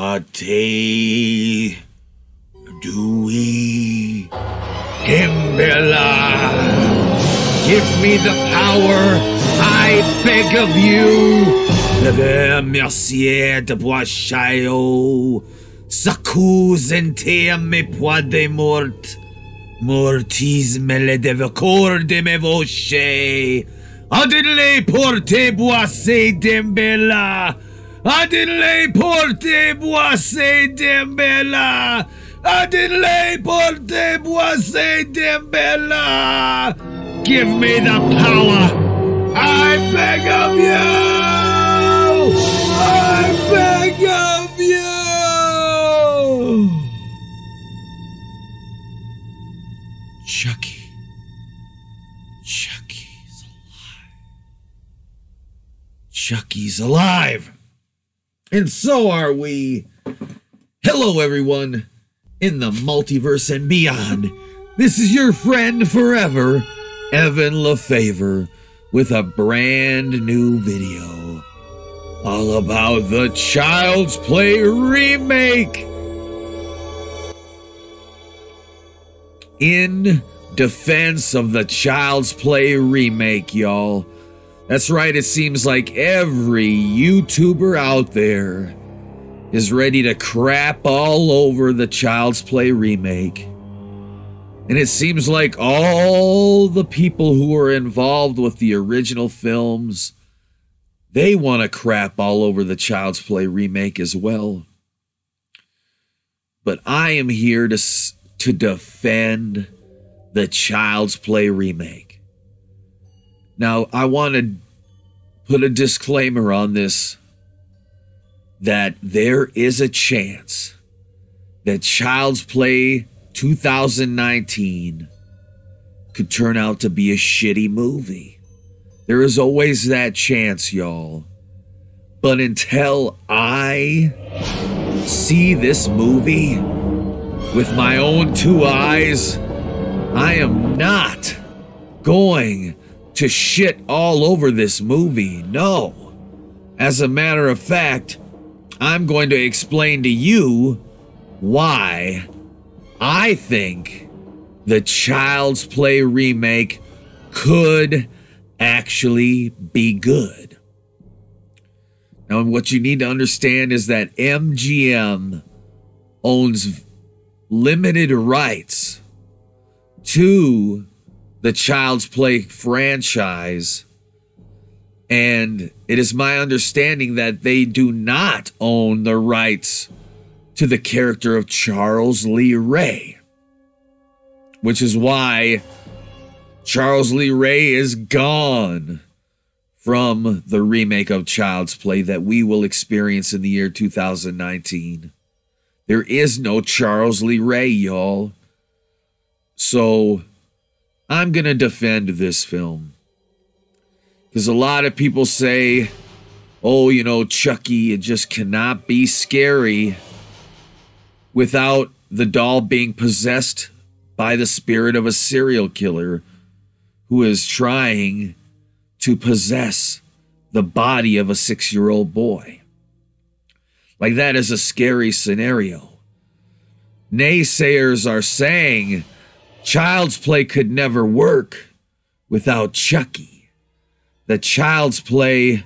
Ate Dewey Kimbella. Give me the power, I beg of you. Le mercier de bois chaillot. S'accuse ente me poids de mort. Mortis me le devecor de me voce. Adile porte boisse dembella. Adile porte boisse dembella. Adile porte boisse dembella. Give me the power. I beg of you. I beg of you. Chucky. Chucky's alive. Chucky's alive. And so are we. Hello, everyone. In the multiverse and beyond. This is your friend forever, Evan Lefavor, with a brand new video. All about the Child's Play remake. In defense of the Child's Play remake, y'all. That's right, it seems like every YouTuber out there is ready to crap all over the Child's Play remake. And it seems like all the people who are involved with the original films, they want to crap all over the Child's Play remake as well. But I am here to defend the Child's Play remake. Now, I want to put a disclaimer on this, that there is a chance that Child's Play 2019 could turn out to be a shitty movie. There is always that chance, y'all. But until I see this movie with my own two eyes, I am not going to shit all over this movie. No. As a matter of fact, I'm going to explain to you why I think the Child's Play remake could actually be good. Now, what you need to understand is that MGM owns limited rights to the Child's Play franchise, and it is my understanding that they do not own the rights to the character of Charles Lee Ray, which is why Charles Lee Ray is gone from the remake of Child's Play that we will experience in the year 2019. There is no Charles Lee Ray, y'all. So I'm going to defend this film. Because a lot of people say, oh, you know, Chucky, it just cannot be scary without the doll being possessed by the spirit of a serial killer who is trying to possess the body of a 6-year-old boy. Like, that is a scary scenario. Naysayers are saying Child's Play could never work without Chucky. That Child's Play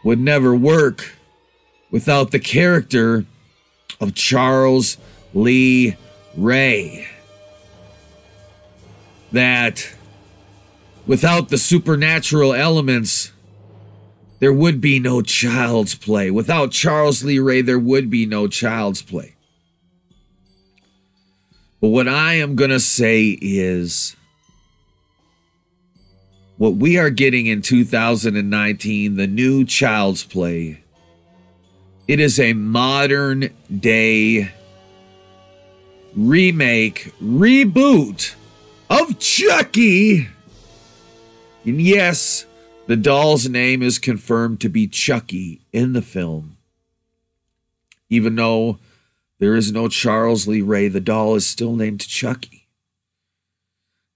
would never work without the character of Charles Lee Ray. That without the supernatural elements, there would be no Child's Play. Without Charles Lee Ray, there would be no Child's Play. But what I am going to say is, what we are getting in 2019, the new Child's Play, it is a modern day remake, reboot of Chucky. And yes, the doll's name is confirmed to be Chucky in the film. Even though there is no Charles Lee Ray, the doll is still named Chucky.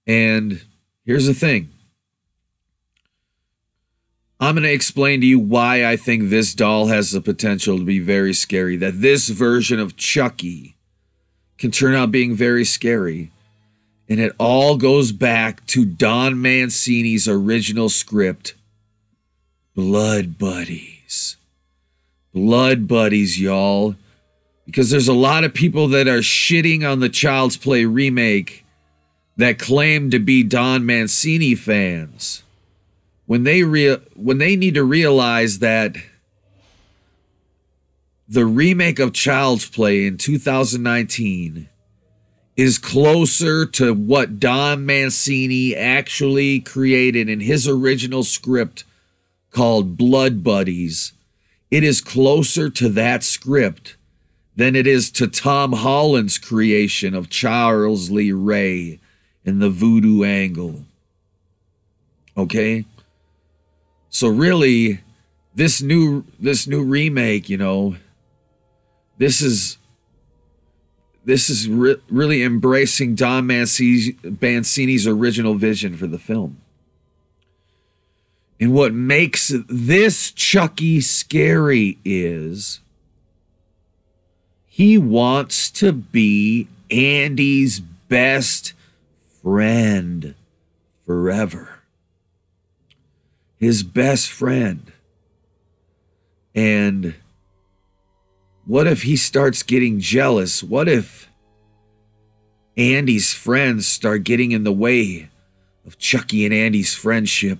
And here's the thing. I'm going to explain to you why I think this doll has the potential to be very scary. That this version of Chucky can turn out being very scary. And it all goes back to Don Mancini's original script, Blood Buddies. Blood Buddies, y'all. Because there's a lot of people that are shitting on the Child's Play remake that claim to be Don Mancini fans. When they need to realize that the remake of Child's Play in 2019 is closer to what Don Mancini actually created in his original script called Blood Buddies. It is closer to that script than it is to Tom Holland's creation of Charles Lee Ray and the Voodoo Angle. Okay? So really, this new remake, you know, this is really embracing Don Mancini's original vision for the film. And what makes this Chucky scary is he wants to be Andy's best friend forever. His best friend. And what if he starts getting jealous? What if Andy's friends start getting in the way of Chucky and Andy's friendship?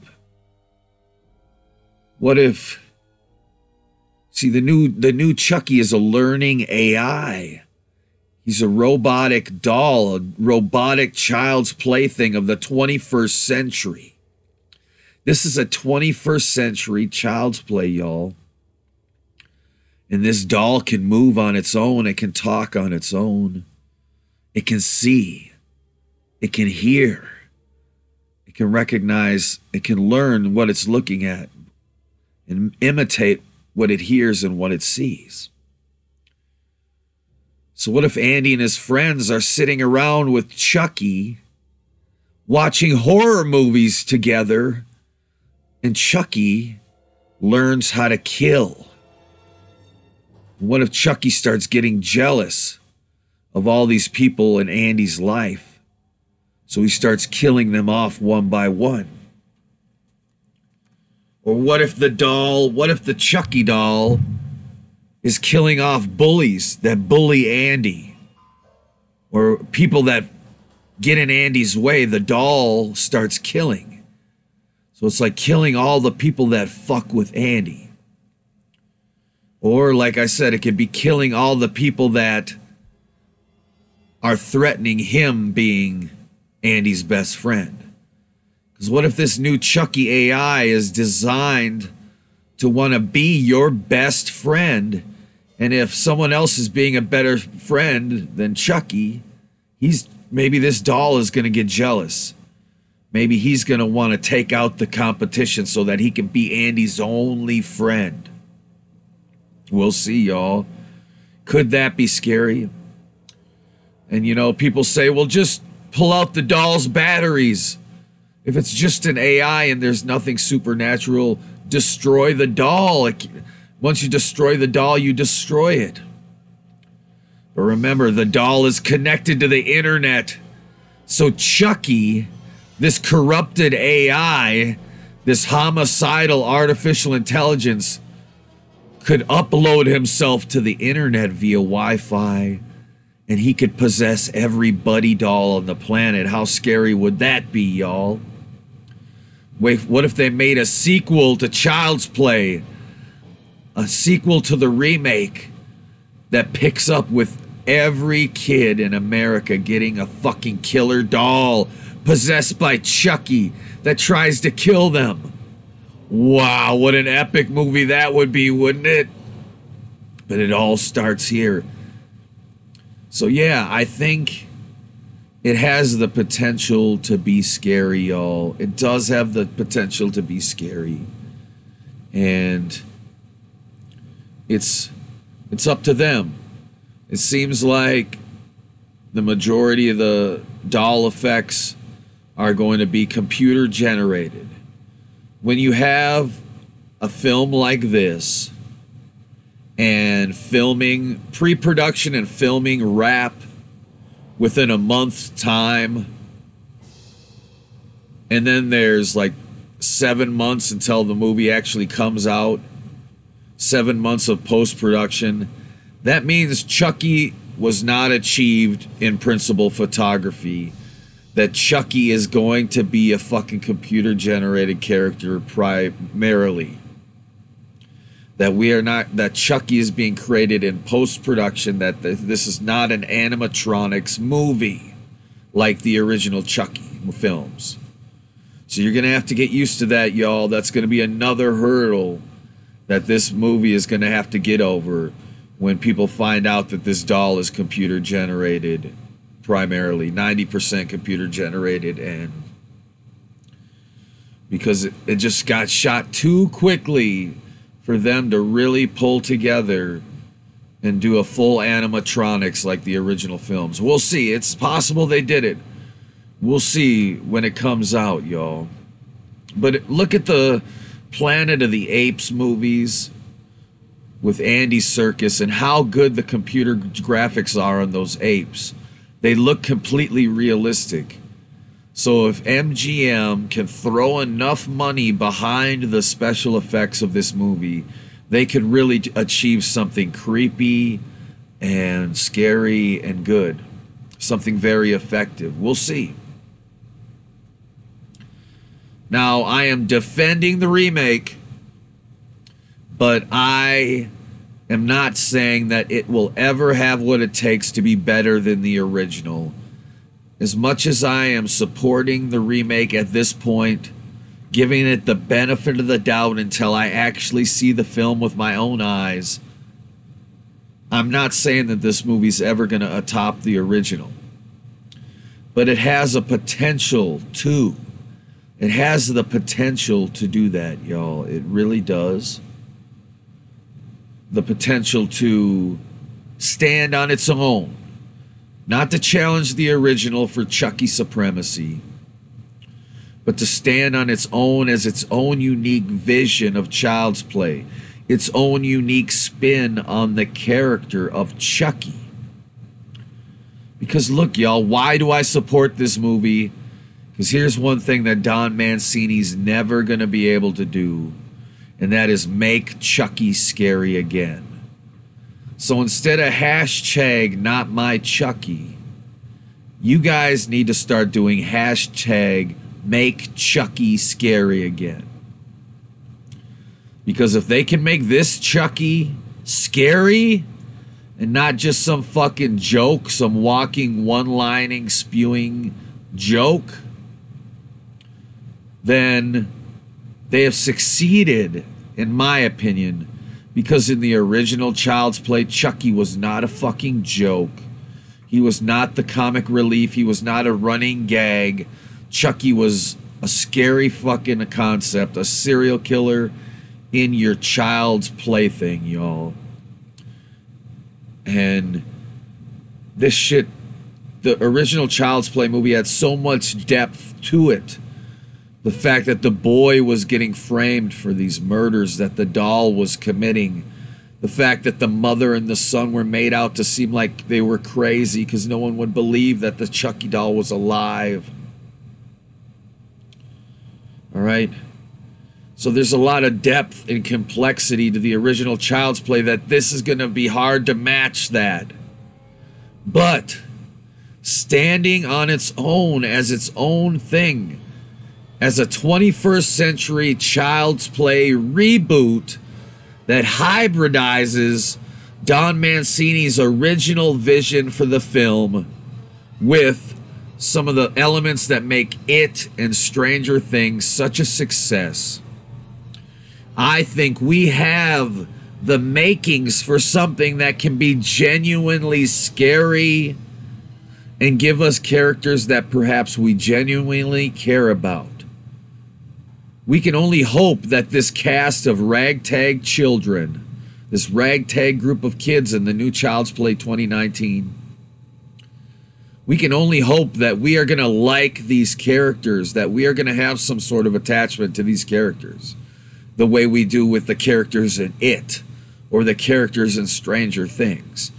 What if... See, the new Chucky is a learning AI. He's a robotic doll, a robotic child's plaything of the 21st century. This is a 21st century Child's Play, y'all. And this doll can move on its own. It can talk on its own. It can see. It can hear. It can recognize. It can learn what it's looking at and imitate what it hears and what it sees. So what if Andy and his friends are sitting around with Chucky watching horror movies together, and Chucky learns how to kill? What if Chucky starts getting jealous of all these people in Andy's life? So he starts killing them off one by one. Or what if the Chucky doll is killing off bullies that bully Andy? Or people that get in Andy's way, the doll starts killing. So it's like killing all the people that fuck with Andy. Or, like I said, it could be killing all the people that are threatening him being Andy's best friend. Because what if this new Chucky AI is designed to want to be your best friend, and if someone else is being a better friend than Chucky, maybe this doll is going to get jealous. Maybe he's going to want to take out the competition so that he can be Andy's only friend. We'll see, y'all. Could that be scary? And, you know, people say, well, just pull out the doll's batteries. If it's just an AI and there's nothing supernatural, destroy the doll. Once you destroy the doll, you destroy it. But remember, the doll is connected to the internet. So Chucky, this corrupted AI, this homicidal artificial intelligence, could upload himself to the internet via Wi-Fi, and he could possess every buddy doll on the planet. How scary would that be, y'all? Wait, what if they made a sequel to Child's Play? A sequel to the remake that picks up with every kid in America getting a fucking killer doll possessed by Chucky that tries to kill them. Wow, what an epic movie that would be, wouldn't it? But it all starts here. So yeah, I think it has the potential to be scary, y'all. It does have the potential to be scary. And it's up to them. It seems like the majority of the doll effects are going to be computer generated. When you have a film like this and filming, pre-production and filming wrap within a month's time, and then there's like 7 months until the movie actually comes out, 7 months of post-production, that means Chucky was not achieved in principal photography, that Chucky is going to be a fucking computer-generated character primarily. That Chucky is being created in post-production, that this is not an animatronics movie like the original Chucky films. So you're going to have to get used to that, y'all. That's going to be another hurdle that this movie is going to have to get over when people find out that this doll is computer-generated, primarily 90% computer-generated, and because it just got shot too quickly for them to really pull together and do a full animatronics like the original films. We'll see. It's possible they did it. We'll see when it comes out, y'all. But look at the Planet of the Apes movies with Andy Serkis and how good the computer graphics are on those apes. They look completely realistic. So if MGM can throw enough money behind the special effects of this movie, they could really achieve something creepy and scary and good. Something very effective. We'll see. Now, I am defending the remake, but I am not saying that it will ever have what it takes to be better than the original. As much as I am supporting the remake at this point, giving it the benefit of the doubt until I actually see the film with my own eyes, I'm not saying that this movie's ever going to top the original. But it has a potential to. It has the potential to do that, y'all. It really does. The potential to stand on its own. Not to challenge the original for Chucky supremacy, but to stand on its own as its own unique vision of Child's Play, its own unique spin on the character of Chucky. Because look, y'all, why do I support this movie? Because here's one thing that Don Mancini's never going to be able to do, and that is make Chucky scary again. So instead of hashtag not my Chucky, you guys need to start doing hashtag make Chucky scary again. Because if they can make this Chucky scary and not just some fucking joke, some walking, one-lining, spewing joke, then they have succeeded, in my opinion. Because in the original Child's Play, Chucky was not a fucking joke. He was not the comic relief. He was not a running gag. Chucky was a scary fucking concept. A serial killer in your child's plaything, y'all. And this shit, the original Child's Play movie had so much depth to it. The fact that the boy was getting framed for these murders that the doll was committing. The fact that the mother and the son were made out to seem like they were crazy because no one would believe that the Chucky doll was alive. All right? So there's a lot of depth and complexity to the original Child's Play that this is going to be hard to match that. But standing on its own as its own thing, as a 21st century Child's Play reboot that hybridizes Don Mancini's original vision for the film with some of the elements that make it and Stranger Things such a success. I think we have the makings for something that can be genuinely scary and give us characters that perhaps we genuinely care about. We can only hope that this cast of ragtag children, this ragtag group of kids in the new Child's Play 2019, we can only hope that we are going to like these characters, that we are going to have some sort of attachment to these characters. the way we do with the characters in It or the characters in Stranger Things.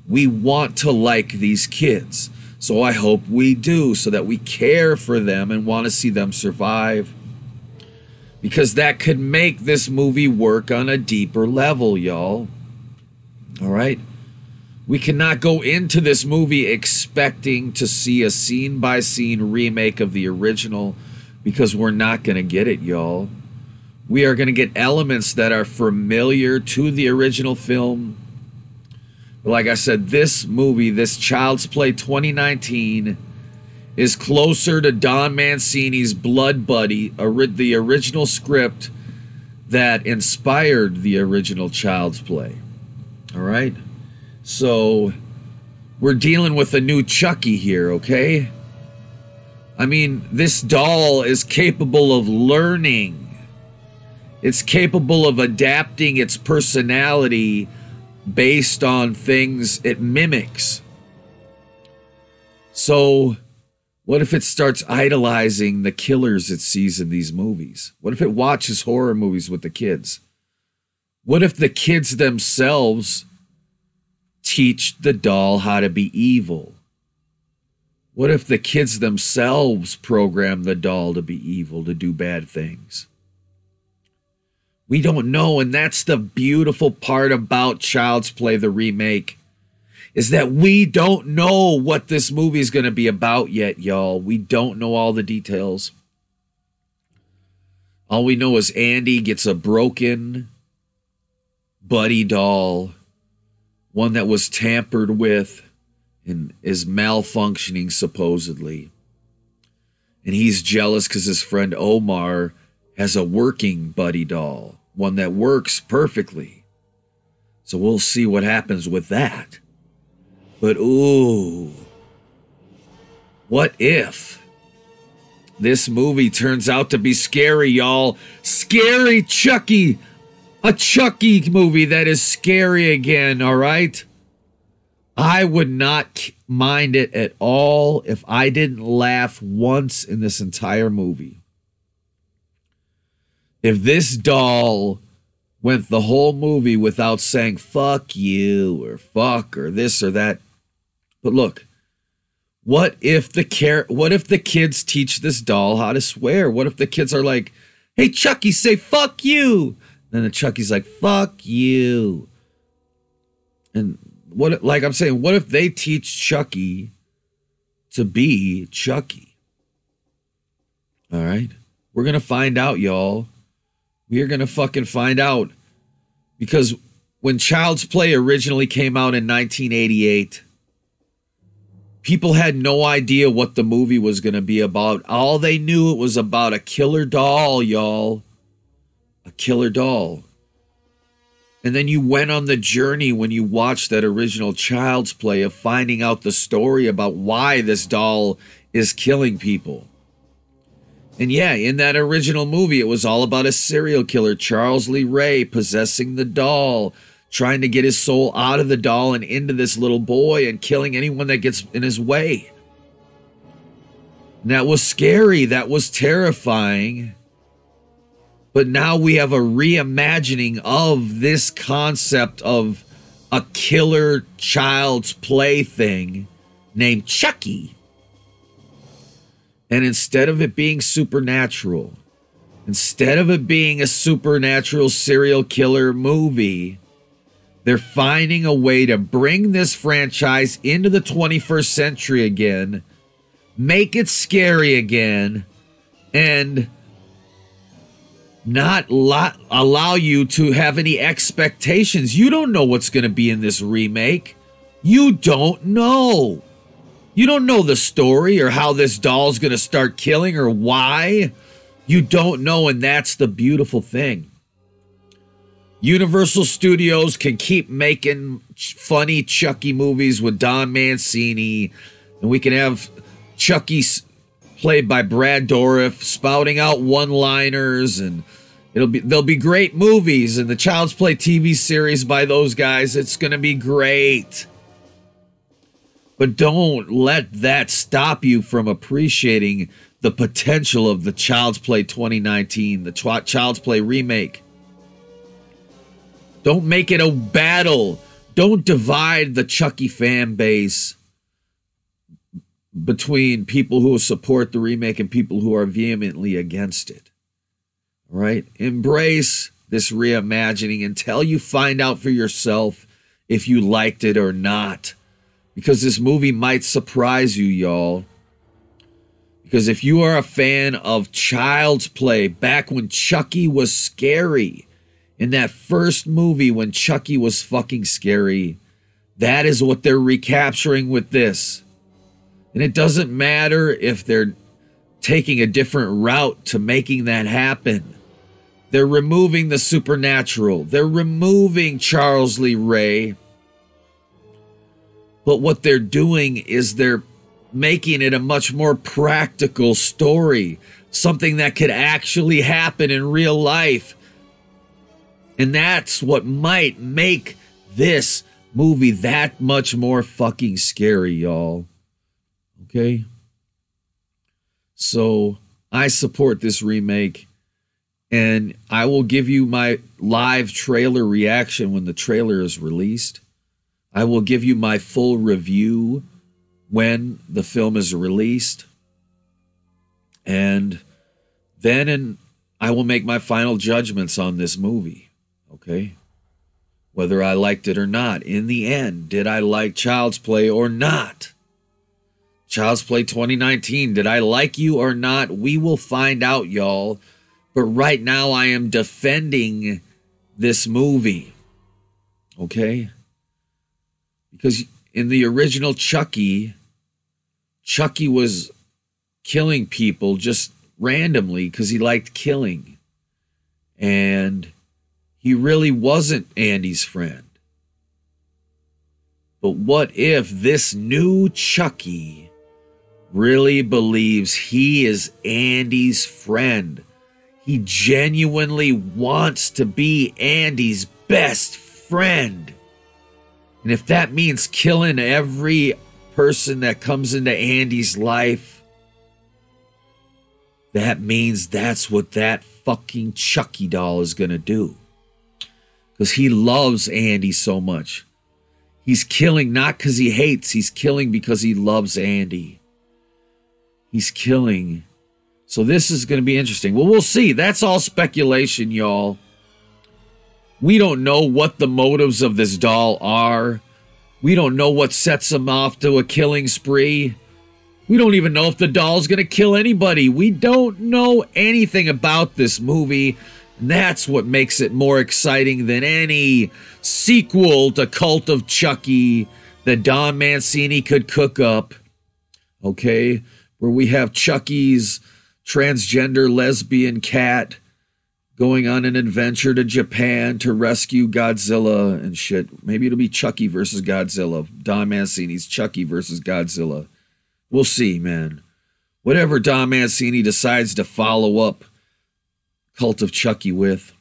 We want to like these kids. So I hope we do, so that we care for them and want to see them survive. Because that could make this movie work on a deeper level, y'all. All right? We cannot go into this movie expecting to see a scene-by-scene remake of the original, because we're not going to get it, y'all. We are going to get elements that are familiar to the original film. But like I said, this movie, this Child's Play 2019, is closer to Don Mancini's Blood Buddy, the original script that inspired the original Child's Play. All right? So, we're dealing with a new Chucky here, okay? I mean, this doll is capable of learning. It's capable of adapting its personality based on things it mimics. So, what if it starts idolizing the killers it sees in these movies? What if it watches horror movies with the kids? What if the kids themselves teach the doll how to be evil? What if the kids themselves program the doll to be evil, to do bad things? We don't know, and that's the beautiful part about Child's Play, the remake, is that we don't know what this movie is going to be about yet, y'all. We don't know all the details. All we know is Andy gets a broken buddy doll, one that was tampered with and is malfunctioning supposedly. And he's jealous because his friend Omar has a working buddy doll, one that works perfectly. So we'll see what happens with that. But ooh, what if this movie turns out to be scary, y'all? Scary Chucky! A Chucky movie that is scary again, all right? I would not mind it at all if I didn't laugh once in this entire movie. If this doll went the whole movie without saying fuck you or fuck or this or that. But look, what if the kids teach this doll how to swear? What if the kids are like, hey, Chucky, say fuck you. Then the Chucky's like, fuck you. And what, like I'm saying, what if they teach Chucky to be Chucky? All right. We're going to find out, y'all. We are going to fucking find out. Because when Child's Play originally came out in 1988, people had no idea what the movie was going to be about. All they knew, it was about a killer doll, y'all. A killer doll. And then you went on the journey when you watched that original Child's Play of finding out the story about why this doll is killing people. And yeah, in that original movie, it was all about a serial killer, Charles Lee Ray, possessing the doll, trying to get his soul out of the doll and into this little boy and killing anyone that gets in his way. And that was scary. That was terrifying. But now we have a reimagining of this concept of a killer Child's Play thing named Chucky. And instead of it being supernatural, instead of it being a supernatural serial killer movie, they're finding a way to bring this franchise into the 21st century again, make it scary again, and not allow you to have any expectations. You don't know what's going to be in this remake. You don't know. You don't know the story or how this doll's going to start killing or why. You don't know, and that's the beautiful thing. Universal Studios can keep making funny Chucky movies with Don Mancini, and we can have Chucky played by Brad Dourif spouting out one-liners, and they'll be great movies. And the Child's Play TV series by those guys, it's going to be great. But don't let that stop you from appreciating the potential of the Child's Play 2019, the Child's Play remake. Don't make it a battle. Don't divide the Chucky fan base between people who support the remake and people who are vehemently against it. All right? Embrace this reimagining until you find out for yourself if you liked it or not. Because this movie might surprise you, y'all. Because if you are a fan of Child's Play, back when Chucky was scary, in that first movie when Chucky was fucking scary, that is what they're recapturing with this. And it doesn't matter if they're taking a different route to making that happen. They're removing the supernatural. They're removing Charles Lee Ray. But what they're doing is they're making it a much more practical story. Something that could actually happen in real life. And that's what might make this movie that much more fucking scary, y'all. Okay? So, I support this remake. And I will give you my live trailer reaction when the trailer is released. I will give you my full review when the film is released. And then I will make my final judgments on this movie. Okay? Whether I liked it or not. In the end, did I like Child's Play or not? Child's Play 2019, did I like you or not? We will find out, y'all. But right now I am defending this movie. Okay? Because in the original Chucky, Chucky was killing people just randomly because he liked killing. And he really wasn't Andy's friend. But what if this new Chucky really believes he is Andy's friend? He genuinely wants to be Andy's best friend. And if that means killing every person that comes into Andy's life, that means that's what that fucking Chucky doll is going to do. Because he loves Andy so much. He's killing not because he hates. He's killing because he loves Andy. He's killing. So this is going to be interesting. Well, we'll see. That's all speculation, y'all. We don't know what the motives of this doll are. We don't know what sets him off to a killing spree. We don't even know if the doll's going to kill anybody. We don't know anything about this movie. And that's what makes it more exciting than any sequel to Cult of Chucky that Don Mancini could cook up. Okay? Where we have Chucky's transgender lesbian cat going on an adventure to Japan to rescue Godzilla and shit. Maybe it'll be Chucky versus Godzilla. Don Mancini's Chucky versus Godzilla. We'll see, man. Whatever Don Mancini decides to follow up Cult of Chucky with,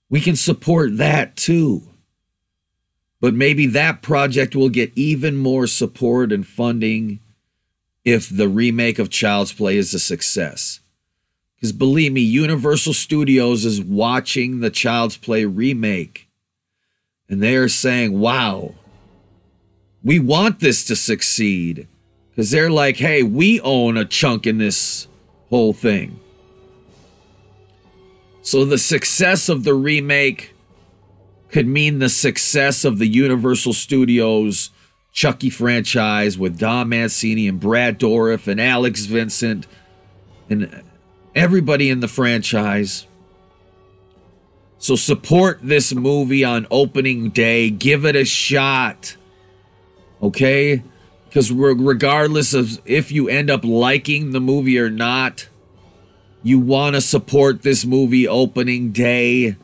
we can support that too. But maybe that project will get even more support and funding if the remake of Child's Play is a success. Because believe me, Universal Studios is watching the Child's Play remake. And they are saying, wow, we want this to succeed. Because they're like, hey, we own a chunk in this whole thing. So the success of the remake could mean the success of the Universal Studios Chucky franchise with Don Mancini and Brad Dourif and Alex Vincent and everybody in the franchise. So support this movie on opening day. Give it a shot. Okay? Because regardless of if you end up liking the movie or not, you want to support this movie opening day.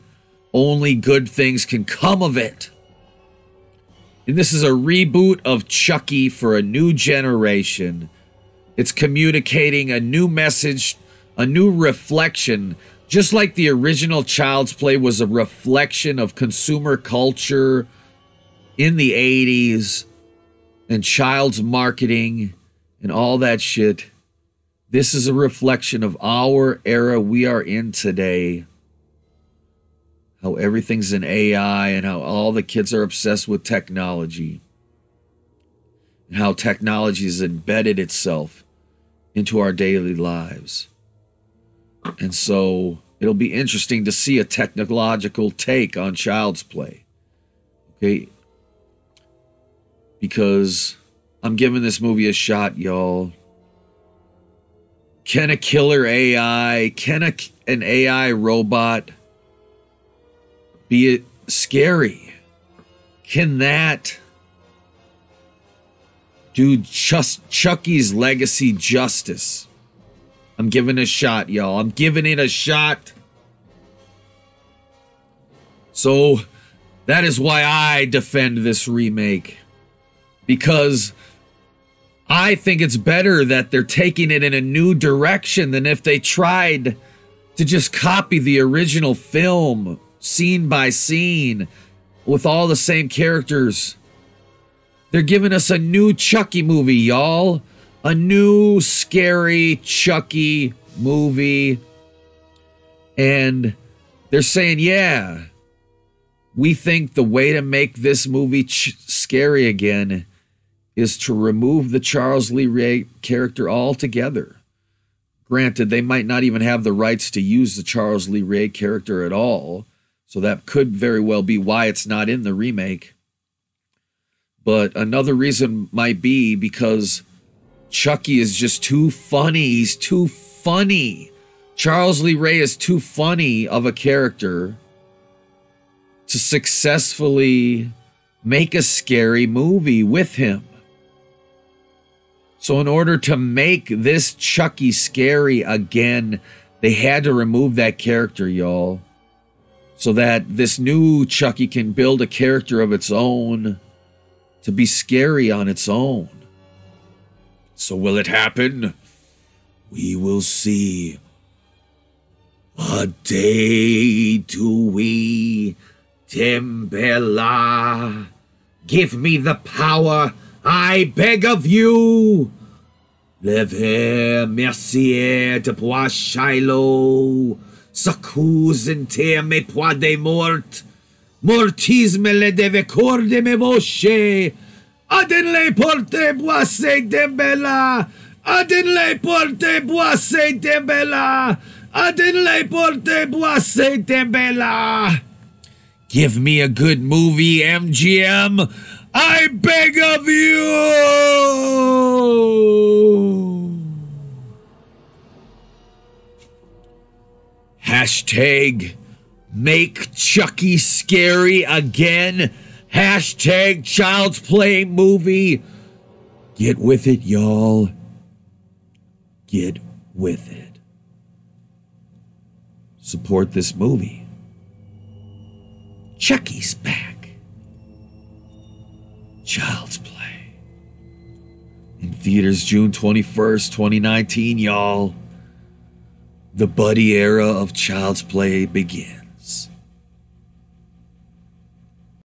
Only good things can come of it. And this is a reboot of Chucky for a new generation. It's communicating a new message, a new reflection, just like the original Child's Play was a reflection of consumer culture in the 80s and child's marketing and all that shit. This is a reflection of our era we are in today. How everything's in AI and how all the kids are obsessed with technology. And how technology has embedded itself into our daily lives. And so it'll be interesting to see a technological take on Child's Play. Okay? Because I'm giving this movie a shot, y'all. Can a killer AI, can an AI robot be scary? Can that do Chucky's legacy justice? I'm giving it a shot, y'all. I'm giving it a shot. So that is why I defend this remake. Because I think it's better that they're taking it in a new direction than if they tried to just copy the original film, scene by scene, with all the same characters. They're giving us a new Chucky movie, y'all. A new scary Chucky movie. And they're saying, yeah, we think the way to make this movie scary again is to remove the Charles Lee Ray character altogether. Granted, they might not even have the rights to use the Charles Lee Ray character at all, so that could very well be why it's not in the remake. But another reason might be because Chucky is just too funny. He's too funny. Charles Lee Ray is too funny of a character to successfully make a scary movie with him. So in order to make this Chucky scary again, they had to remove that character, y'all. So that this new Chucky can build a character of its own to be scary on its own. So will it happen? We will see. A day to we, Timbella. Give me the power, I beg of you. Levez mercier de pois Shiloh. S'accuse in te me pois de mort. Mortis me le deve corde me voce. Adin le porte boisse Timbella. Adin le porte boisse Timbella. Adin le porte boisse Timbella. Give me a good movie, MGM. I beg of you! Hashtag make Chucky scary again. Hashtag Child's Play movie. Get with it, y'all. Get with it. Support this movie. Chucky's back. Child's Play. In theaters June 21st, 2019, y'all. The buddy era of Child's Play begins.